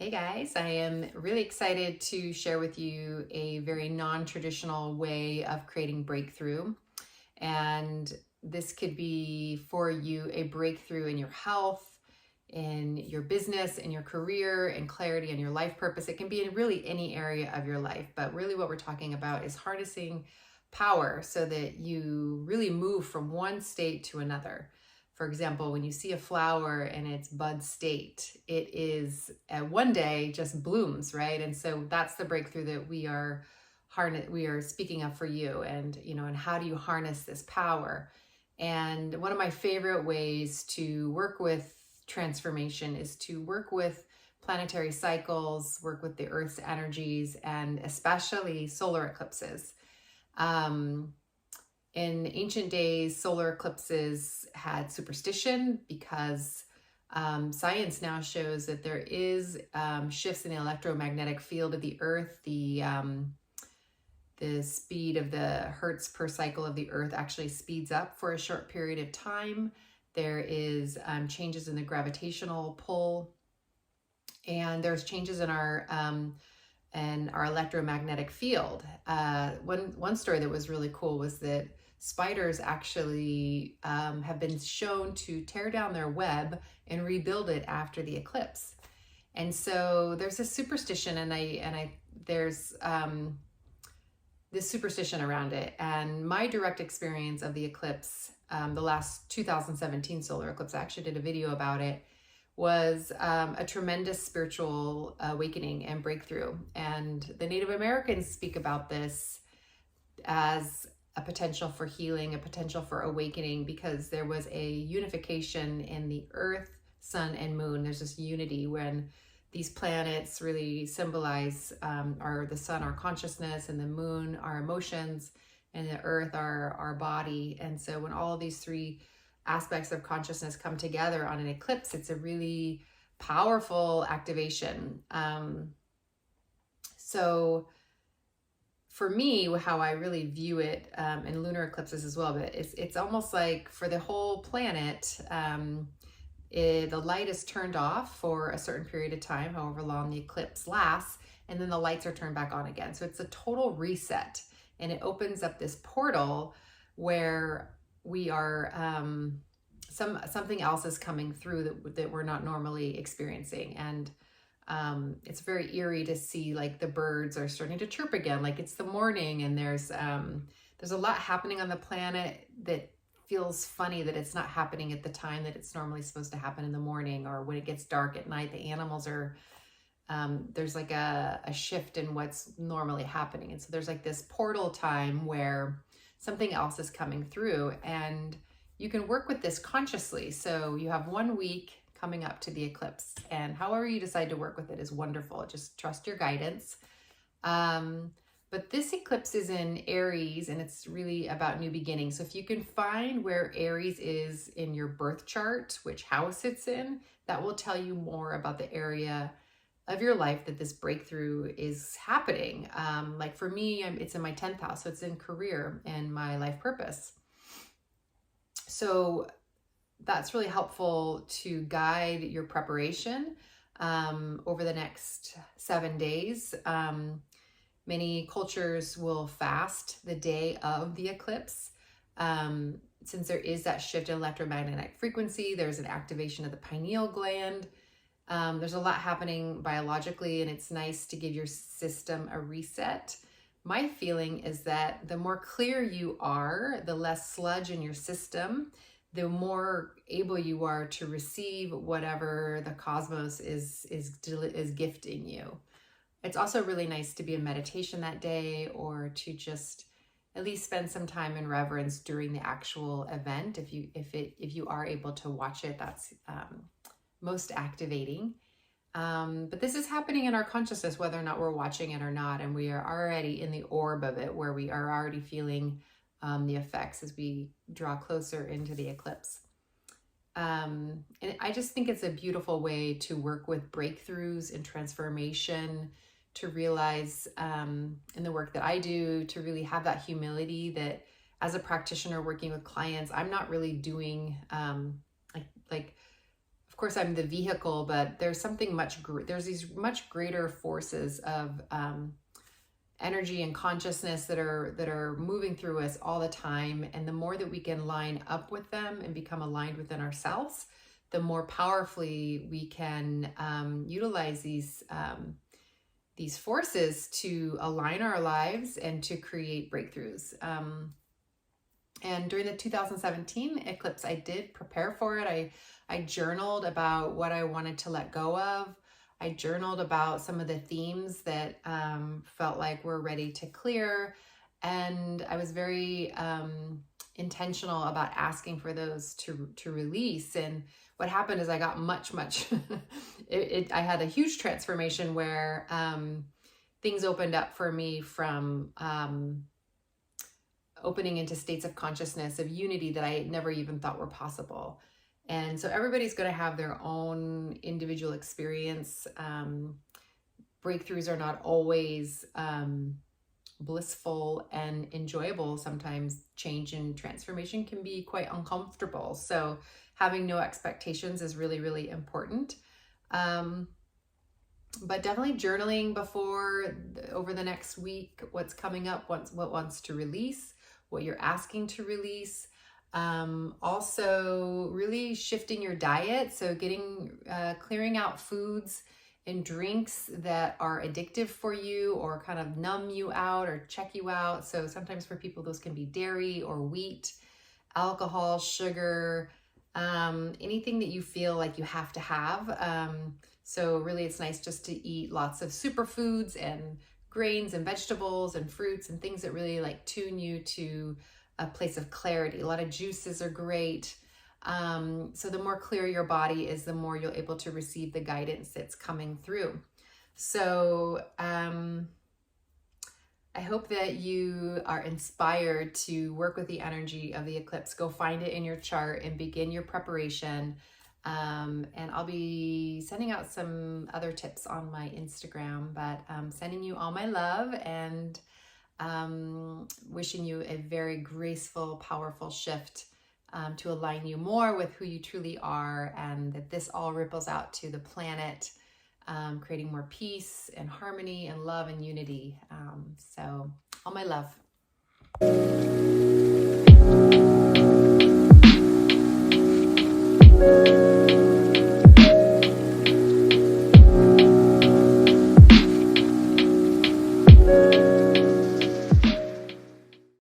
Hey guys, I am really excited to share with you a very non-traditional way of creating breakthrough. And this could be for you a breakthrough in your health, in your business, in your career, and clarity in your life purpose. It can be in really any area of your life, but really what we're talking about is harnessing power so that you really move from one state to another. For example, when you see a flower in its bud state, it is one day just blooms, right? And so that's the breakthrough that we are speaking of for you, and how do you harness this power? And one of my favorite ways to work with transformation is to work with planetary cycles, work with the Earth's energies, and especially solar eclipses. Um, in ancient days, solar eclipses had superstition because science now shows that there is shifts in the electromagnetic field of the Earth. The speed of the hertz per cycle of the Earth actually speeds up for a short period of time. There is changes in the gravitational pull, and there's changes in our electromagnetic field. One story that was really cool was that spiders actually have been shown to tear down their web and rebuild it after the eclipse. And so there's this superstition, and there's this superstition around it. And my direct experience of the eclipse, the last 2017 solar eclipse, I actually did a video about it, was a tremendous spiritual awakening and breakthrough. And the Native Americans speak about this as a potential for healing, a potential for awakening, because there was a unification in the earth, sun, and moon. There's this unity when these planets really symbolize the sun, our consciousness, and the moon, our emotions, and the earth, our body. And so when all of these three aspects of consciousness come together on an eclipse, it's a really powerful activation. So for me, how I really view it in lunar eclipses as well, but it's almost like for the whole planet, the light is turned off for a certain period of time, however long the eclipse lasts, and then the lights are turned back on again. So it's a total reset, and it opens up this portal where we are something else is coming through that we're not normally experiencing. And it's very eerie to see, like, the birds are starting to chirp again, like it's the morning, and there's a lot happening on the planet that feels funny that it's not happening at the time that it's normally supposed to happen in the morning, or when it gets dark at night. The animals are there's like a shift in what's normally happening, and so there's like this portal time where something else is coming through, and you can work with this consciously. So you have 1 week coming up to the eclipse, and however you decide to work with it is wonderful. Just trust your guidance. But this eclipse is in Aries, and it's really about new beginnings. So if you can find where Aries is in your birth chart, which house it's in, that will tell you more about the area of your life that this breakthrough is happening. Like for me, it's in my 10th house, so it's in career and my life purpose. So that's really helpful to guide your preparation over the next 7 days. Many cultures will fast the day of the eclipse. Since there is that shift in electromagnetic frequency, there's an activation of the pineal gland. There's a lot happening biologically, and it's nice to give your system a reset. My feeling is that the more clear you are, the less sludge in your system, the more able you are to receive whatever the cosmos is gifting you. It's also really nice to be in meditation that day, or to just at least spend some time in reverence during the actual event. If you are able to watch it, that's most activating. But this is happening in our consciousness, whether or not we're watching it or not, and we are already in the orb of it, where we are already feeling the effects as we draw closer into the eclipse. And I just think it's a beautiful way to work with breakthroughs and transformation, to realize in the work that I do, to really have that humility that as a practitioner working with clients, I'm not really doing course, I'm the vehicle, but there's something there's these much greater forces of energy and consciousness that are moving through us all the time. And the more that we can line up with them and become aligned within ourselves, the more powerfully we can utilize these forces to align our lives and to create breakthroughs. And during the 2017 eclipse, I did prepare for it. I journaled about what I wanted to let go of. I journaled about some of the themes that felt like were ready to clear. And I was very intentional about asking for those to release. And what happened is I got much, I had a huge transformation where things opened up for me from opening into states of consciousness, of unity that I never even thought were possible. And so everybody's going to have their own individual experience. Breakthroughs are not always blissful and enjoyable. Sometimes change and transformation can be quite uncomfortable. So having no expectations is really, really important. But definitely journaling over the next week, what's coming up, what wants to release, what you're asking to release. Also really shifting your diet. So clearing out foods and drinks that are addictive for you or kind of numb you out or check you out. So sometimes for people, those can be dairy or wheat, alcohol, sugar, anything that you feel like you have to have. So really it's nice just to eat lots of superfoods and grains and vegetables and fruits and things that really like tune you to a place of clarity. A lot of juices are great. So the more clear your body is, the more you're able to receive the guidance that's coming through. So I hope that you are inspired to work with the energy of the eclipse. Go find it in your chart and begin your preparation. And I'll be sending out some other tips on my Instagram, but sending you all my love and wishing you a very graceful, powerful shift to align you more with who you truly are, and that this all ripples out to the planet, creating more peace and harmony and love and unity. So all my love.